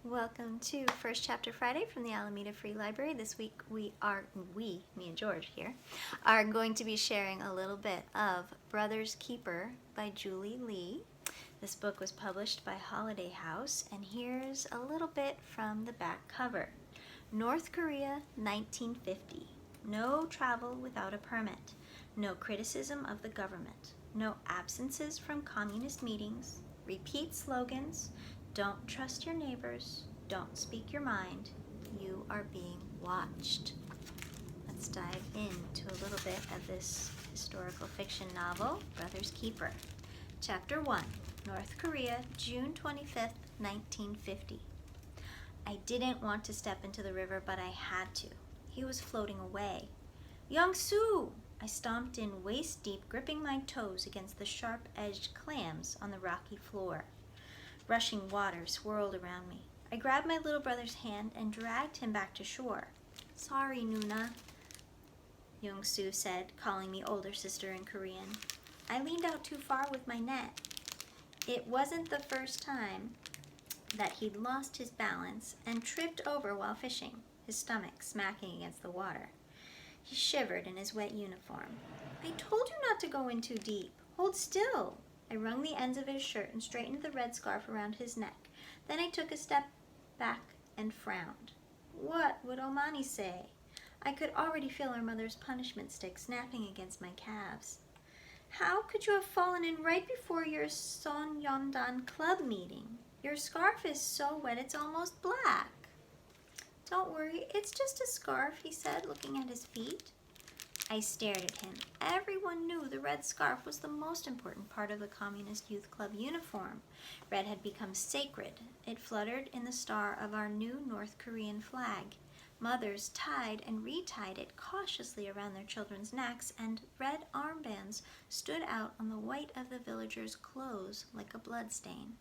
Welcome to First Chapter Friday from the Alameda Free Library. This week me and George here, are going to be sharing a little bit of Brother's Keeper by Julie Lee. This book was published by Holiday House, and here's a little bit from the back cover. North Korea, 1950. No travel without a permit. No criticism of the government. No absences from communist meetings. Repeat slogans. Don't trust your neighbors. Don't speak your mind. You are being watched. Let's dive into a little bit of this historical fiction novel, Brother's Keeper. Chapter 1, North Korea, June 25th, 1950. I didn't want to step into the river, but I had to. He was floating away. Young-soo! I stomped in waist-deep, gripping my toes against the sharp-edged clams on the rocky floor. Rushing water swirled around me. I grabbed my little brother's hand and dragged him back to shore. Sorry, Nuna, Young-soo said, calling me older sister in Korean. I leaned out too far with my net. It wasn't the first time that he'd lost his balance and tripped over while fishing, his stomach smacking against the water. He shivered in his wet uniform. I told you not to go in too deep. Hold still. I wrung the ends of his shirt and straightened the red scarf around his neck. Then I took a step back and frowned. What would Omani say? I could already feel our mother's punishment stick snapping against my calves. How could you have fallen in right before your Sonyeondan club meeting? Your scarf is so wet it's almost black. Don't worry, it's just a scarf, he said, looking at his feet. I stared at him. Everyone knew the red scarf was the most important part of the Communist Youth Club uniform. Red had become sacred. It fluttered in the star of our new North Korean flag. Mothers tied and retied it cautiously around their children's necks, and red armbands stood out on the white of the villagers' clothes like a bloodstain.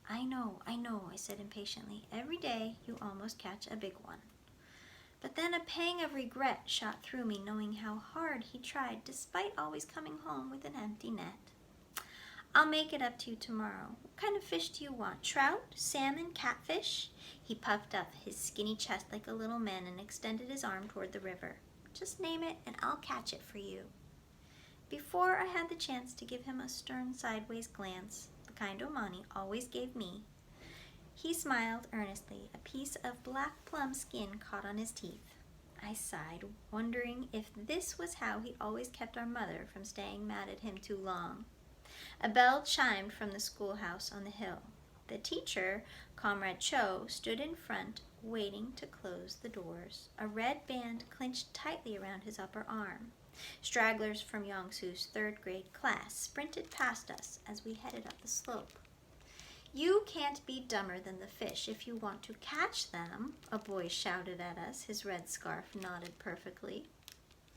I know, I said impatiently. Every day you almost catch a big one. But then a pang of regret shot through me, knowing how hard he tried, despite always coming home with an empty net. I'll make it up to you tomorrow. What kind of fish do you want? Trout? Salmon? Catfish? He puffed up his skinny chest like a little man and extended his arm toward the river. Just name it and I'll catch it for you. Before I had the chance to give him a stern sideways glance, the kind Omani always gave me, he smiled earnestly. A piece of black plum skin caught on his teeth. I sighed, wondering if this was how he always kept our mother from staying mad at him too long. A bell chimed from the schoolhouse on the hill. The teacher, Comrade Cho, stood in front, waiting to close the doors. A red band clinched tightly around his upper arm. Stragglers from Young-soo's third-grade class sprinted past us as we headed up the slope. You can't be dumber than the fish if you want to catch them, a boy shouted at us, his red scarf knotted perfectly.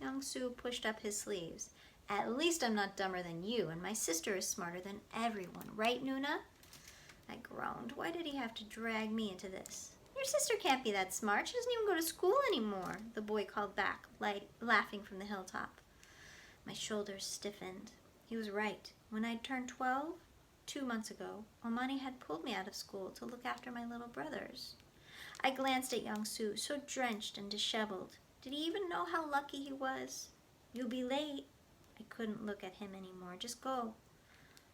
Young-soo pushed up his sleeves. At least I'm not dumber than you, and my sister is smarter than everyone, right, Nuna? I groaned. Why did he have to drag me into this? Your sister can't be that smart. She doesn't even go to school anymore, the boy called back, laughing from the hilltop. My shoulders stiffened. He was right. When I'd turned 12, 2 months ago, Omani had pulled me out of school to look after my little brothers. I glanced at Young-soo, so drenched and disheveled. Did he even know how lucky he was? You'll be late. I couldn't look at him anymore. Just go.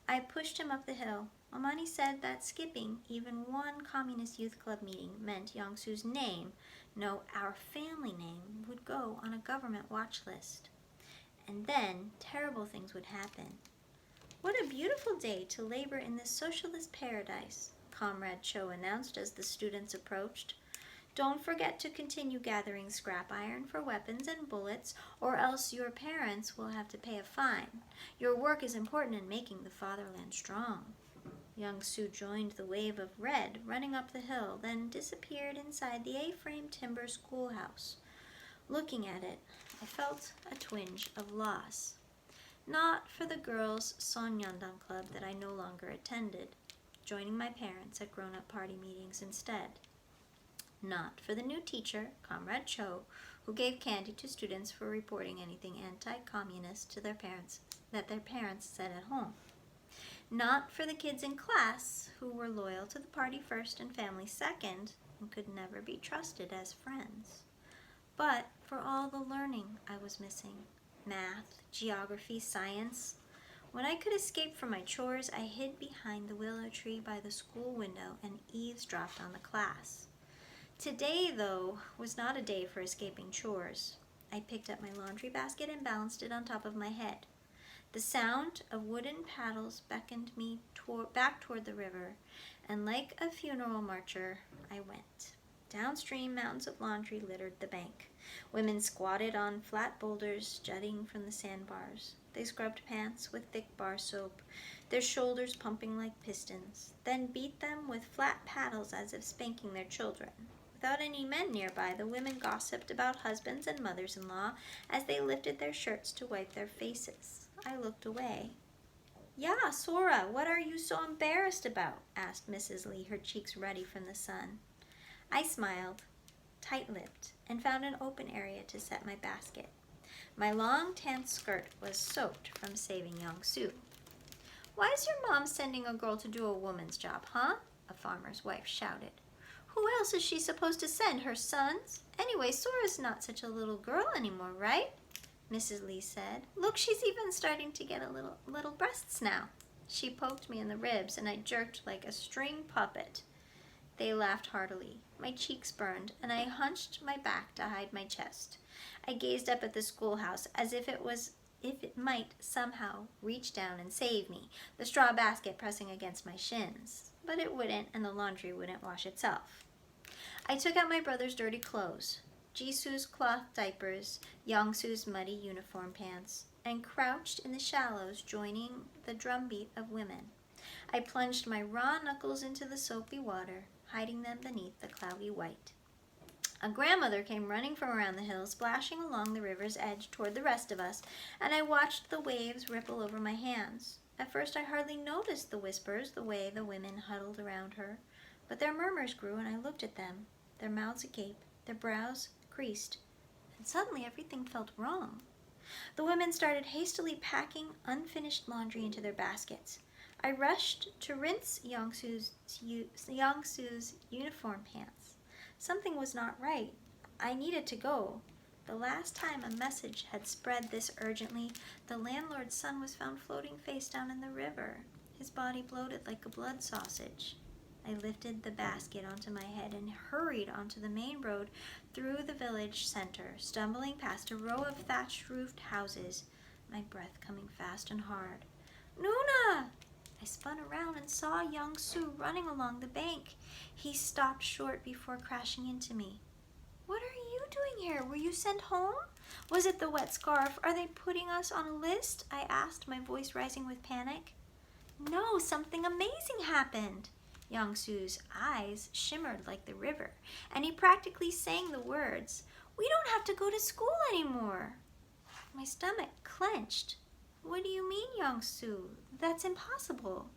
I pushed him up the hill. Omani said that skipping even one Communist Youth Club meeting meant Young-soo's name, no, our family name, would go on a government watch list. And then terrible things would happen. What a beautiful day to labor in this socialist paradise, Comrade Cho announced as the students approached. Don't forget to continue gathering scrap iron for weapons and bullets, or else your parents will have to pay a fine. Your work is important in making the fatherland strong. Young-soo joined the wave of red running up the hill, then disappeared inside the A-frame timber schoolhouse. Looking at it, I felt a twinge of loss. Not for the girls' Sonyeondan club that I no longer attended, joining my parents at grown-up party meetings instead. Not for the new teacher, Comrade Cho, who gave candy to students for reporting anything anti-communist to their parents that their parents said at home. Not for the kids in class, who were loyal to the party first and family second, and could never be trusted as friends, but for all the learning I was missing. Math, geography, science. When I could escape from my chores, I hid behind the willow tree by the school window and eavesdropped on the class. Today, though, was not a day for escaping chores. I picked up my laundry basket and balanced it on top of my head. The sound of wooden paddles beckoned me back toward the river, and like a funeral marcher, I went. Downstream, mountains of laundry littered the bank. Women squatted on flat boulders jutting from the sandbars. They scrubbed pants with thick bar soap, their shoulders pumping like pistons, then beat them with flat paddles as if spanking their children. Without any men nearby, the women gossiped about husbands and mothers-in-law as they lifted their shirts to wipe their faces. I looked away. "Yeah, Sora, what are you so embarrassed about?" asked Mrs. Lee, her cheeks ruddy from the sun. I smiled, tight-lipped, and found an open area to set my basket. My long tan skirt was soaked from saving young Sue. "Why is your mom sending a girl to do a woman's job, huh?" a farmer's wife shouted. "Who else is she supposed to send, her sons? Anyway, Sora's not such a little girl anymore, right?" Mrs. Lee said. "Look, she's even starting to get a little breasts now." She poked me in the ribs, and I jerked like a string puppet. They laughed heartily. My cheeks burned, and I hunched my back to hide my chest. I gazed up at the schoolhouse as if it might somehow reach down and save me, the straw basket pressing against my shins. But it wouldn't, and the laundry wouldn't wash itself. I took out my brother's dirty clothes, Jisu's cloth diapers, Youngsu's muddy uniform pants, and crouched in the shallows joining the drumbeat of women. I plunged my raw knuckles into the soapy water, hiding them beneath the cloudy white. A grandmother came running from around the hill, splashing along the river's edge toward the rest of us, and I watched the waves ripple over my hands. At first I hardly noticed the whispers, the way the women huddled around her, but their murmurs grew, and I looked at them, their mouths agape, their brows creased, and suddenly everything felt wrong. The women started hastily packing unfinished laundry into their baskets. I rushed to rinse Youngsu's uniform pants. Something was not right. I needed to go. The last time a message had spread this urgently, the landlord's son was found floating face down in the river, his body bloated like a blood sausage. I lifted the basket onto my head and hurried onto the main road through the village center, stumbling past a row of thatched-roofed houses, my breath coming fast and hard. "Nuna!" I spun around and saw young Sue running along the bank. He stopped short before crashing into me. "What are you doing here? Were you sent home? Was it the wet scarf? Are they putting us on a list?" I asked, my voice rising with panic. "No, something amazing happened." Young Sue's eyes shimmered like the river, and he practically sang the words, "We don't have to go to school anymore." My stomach clenched. "What do you mean, Young Sue? That's impossible."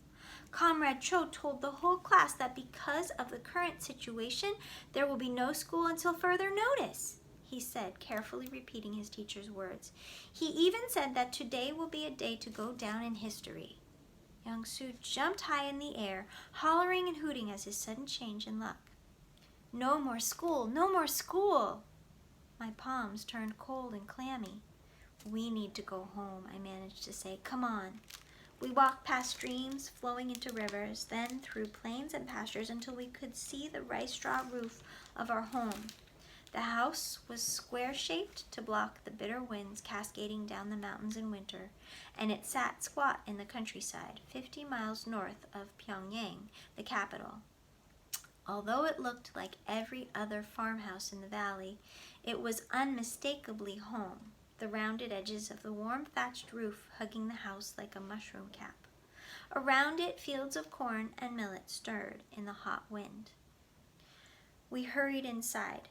"Comrade Cho told the whole class that because of the current situation, there will be no school until further notice," he said, carefully repeating his teacher's words. "He even said that today will be a day to go down in history." Young Sue jumped high in the air, hollering and hooting as his sudden change in luck. "No more school! No more school!" My palms turned cold and clammy. "We need to go home," I managed to say. "Come on." We walked past streams flowing into rivers, then through plains and pastures until we could see the rice straw roof of our home. The house was square-shaped to block the bitter winds cascading down the mountains in winter, and it sat squat in the countryside, 50 miles north of Pyongyang, the capital. Although it looked like every other farmhouse in the valley, it was unmistakably home, the rounded edges of the warm thatched roof hugging the house like a mushroom cap. Around it, fields of corn and millet stirred in the hot wind. We hurried inside.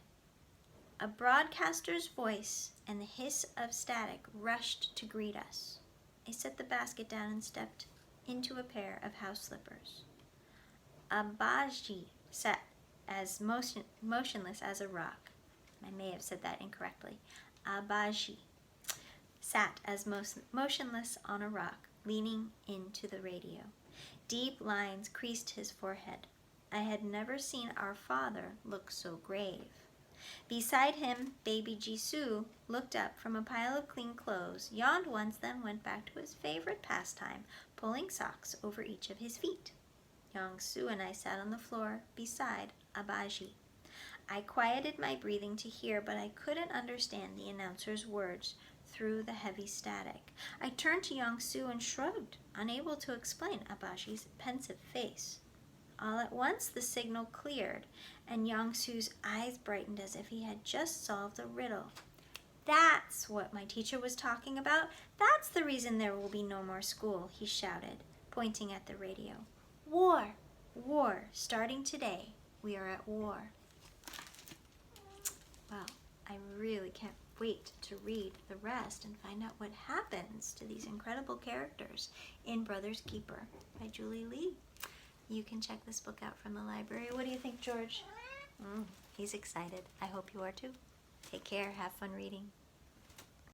A broadcaster's voice and the hiss of static rushed to greet us. I set the basket down and stepped into a pair of house slippers. Abaji sat as motionless as a rock. I may have said that incorrectly. Abaji sat as motionless on a rock, leaning into the radio. Deep lines creased his forehead. I had never seen our father look so grave. Beside him, baby Jisoo looked up from a pile of clean clothes, yawned once, then went back to his favorite pastime, pulling socks over each of his feet. Young-soo and I sat on the floor beside Abaji. I quieted my breathing to hear, but I couldn't understand the announcer's words through the heavy static. I turned to Young-soo and shrugged, unable to explain Abaji's pensive face. All at once the signal cleared, and Young-soo's eyes brightened as if he had just solved a riddle. "That's what my teacher was talking about. That's the reason there will be no more school," he shouted, pointing at the radio. "War! War! Starting today, we are at war." Well, I really can't wait to read the rest and find out what happens to these incredible characters in Brothers Keeper by Julie Lee. You can check this book out from the library. What do you think, George? He's excited. I hope you are too. Take care. Have fun reading.